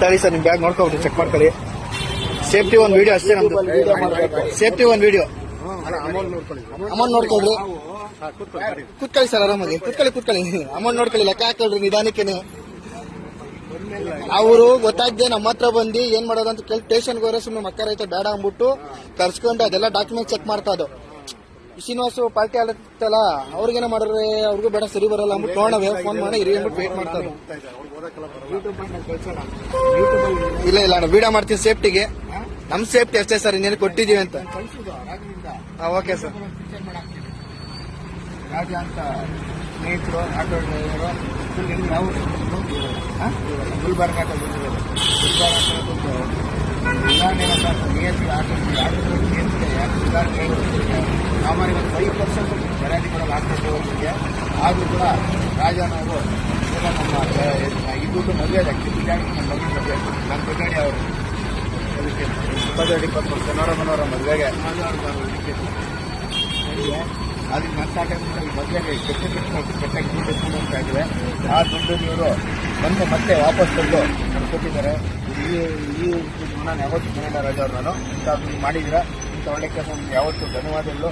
ತಳಿ ಸರ್ ನಿಮ್ bag ನೋಡ್ಕೊಬಿಟ್ಟು check ಮಾಡ್ಕೊಳ್ಳಿ. ಸೇಫ್ಟಿ ಒಂದು ವಿಡಿಯೋ ಅಷ್ಟೇ ನಮ್ದು. ಸೇಫ್ಟಿ ಒಂದು ವಿಡಿಯೋ ಅಮೌಂಟ್ ನೋಡ್ಕೊಳ್ರಿ. ಕೂತ್ಕೊಳ್ಳಿ ಸರ್ ಆರಾಮಾಗಿ ಕೂತ್ಕೊಳ್ಳಿ. ಅಮೌಂಟ್ ನೋಡ್ಕೊಳ್ಳಿ, ಲೆಕ್ಕ ಹಾಕೊಳ್ರಿ ನಿಧಾನಕ್ಕೇನೆ. ಅವರು ಗೊತ್ತಾಗ್ದೆ ನಮ್ಮ ಹತ್ರ ಬಂದು ಏನ್ ಮಾಡೋದು ಅಂತ ಕೇಳಿ ಸ್ಟೇಷನ್ಗೆ ಹೋದ್ರೆ ಸುಮ್ಮನೆ ಮಕ್ಕ ರೈತ ಬೇಡ ಅಂದ್ಬಿಟ್ಟು ಕರ್ಸ್ಕೊಂಡು ಅದೆಲ್ಲ ಡಾಕ್ಯುಮೆಂಟ್ ಚೆಕ್ ಮಾಡ್ತಾ ಅದು. ಶ್ರೀನಿವಾಸು ಪಾರ್ಟಿ ಆಡತ್ತಲ್ಲ, ಅವ್ರಿಗೇನ ಮಾಡಿದ್ರೆ ಅವ್ರಿಗೂ ಬೇಡ ಸರಿ ಬರಲ್ಲ ಅಂದ್ಬಿಟ್ಟು ನೋಡೋಣ ಫೋನ್ ಮಾಡಿ ಇರಿ ಅಂದ್ಬಿಟ್ಟು ವೇಟ್ ಮಾಡ್ತಾ ಇದ್ರು. ಇಲ್ಲ ಅಣ್ಣ, ವಿಡಿಯೋ ಮಾಡ್ತೀನಿ ಸೇಫ್ಟಿಗೆ. ನಮ್ ಸೇಫ್ಟಿ ಅಷ್ಟೇ ಸರ್, ಇನ್ನೇನು ಕೊಟ್ಟಿದೀವಿ ಅಂತ. Okay sir. ರಾಜ ಅಂತ ಸ್ನೇಹಿತರು, ಆಟೋ ಡ್ರೈವರು, ಯಾವ ಗುಲ್ಬರ್ಗ ಅಂತ ಬಂದಿರೋದು. ಸಾಮಾನ್ಯ 5% ವೆರೈಟಿ ಕೊಡಲು ಆಗ್ತಿದೆ. ಆದರೂ ಕೂಡ ರಾಜ ನಾವು ನಮ್ಮ ಇಬ್ಬರು ಮದುವೆ ನಮ್ಮ ಮದುವೆ ನನ್ನ ಬಿಗಾಡಿ ಅವರು ಅದಕ್ಕೆ 22-23 ಜನರ ಮದುವೆಗೆ ಅದಕ್ಕೆ ನನ್ನ ಮದುವೆಗೆ ಕೆಟ್ಟಾಗಿ ದುಡ್ಡು ಎತ್ಕೊಂಡು ಹೋಗ್ತಾ ಇದ್ವಿ. ಆ ದುಡ್ಡು ಇವರು ಬಂದು ಮತ್ತೆ ವಾಪಸ್ ತಂದು ಕೊಟ್ಟಿದ್ದಾರೆ. ಈ ನಾನು ಯಾವತ್ತೂ ಮನೆಯಲ್ಲ ರಾಜ ಅವ್ರು, ನಾನು ಇಂಥ ಮಾಡಿದ್ದೀರಾ, ಇಂಥ ಒಳ್ಳೆ ಕೆಲಸ ಯಾವತ್ತೂ ಧನ್ಯವಾದಗಳು.